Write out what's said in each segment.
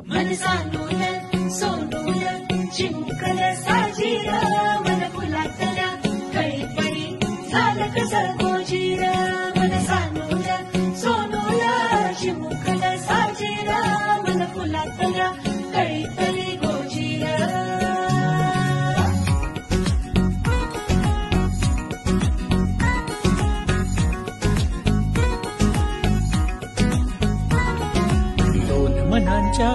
मन सांडूल सोडूल चिमुकल साजीर मन फुलातल्या कळीपणी झालं कसं गोजीर मन सांडूल सोडूल चिमुकल साजीर मन फुलातल्या कळीपणी गोजीर मनांच्या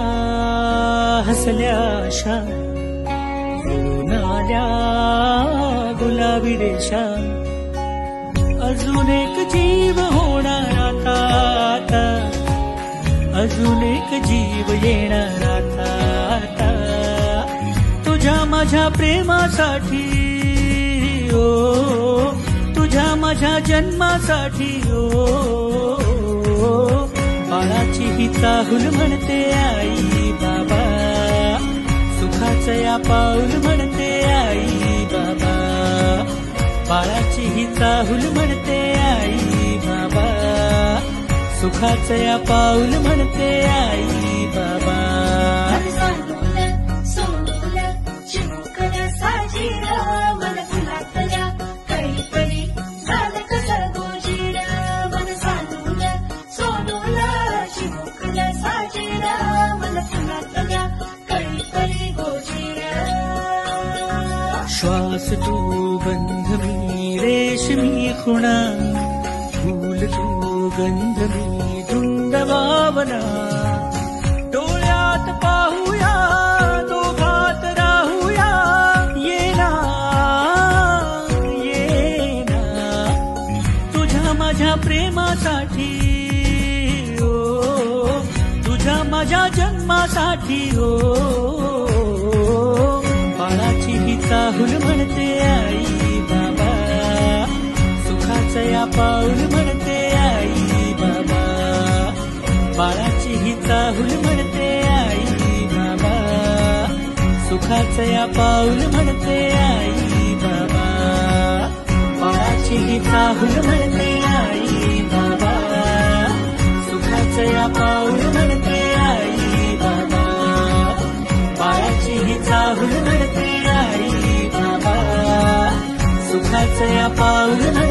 हसल्या आशा जुळून आल्या गुलाबी रेषा अजून एक जीव होणार आता अजून एक जीव येणार आता तुझ्या माझ्या प्रेमासाठी ओ तुझ्या माझ्या जन्मासाठी ओ बाळाची ही चाहूल म्हणते आई बाबा सुखाचं या पाऊल म्हणते आई बाबा बाळाची ही चाहूल म्हणते आई बाबा सुखाचं या पाऊल म्हणते आई बाबा श्वास तू गंध मी रेशमी खुणा फूल तू गंध मी धुंद भावना डोळ्यात पाहूया दोघात राहूया येना येना तुझ्या माझ्या प्रेमासाठी ओ तुझ्या माझ्या जन्मासाठी ओ बाळाची ही चाहूल म्हणते आई बाबा सुखाचं या पाऊल म्हणते आई बाबा बाळाची ही चाहूल म्हणते आई बाबा सुखाचं या पाऊल म्हणते आई बाबा बाळाची ही चाहूल म्हणते आई बाबा सुखाचं या पाऊल म्हणते आई बाबा बाळाची ही चाहूल म्हणते आई बाबा सुखाचं या पाऊल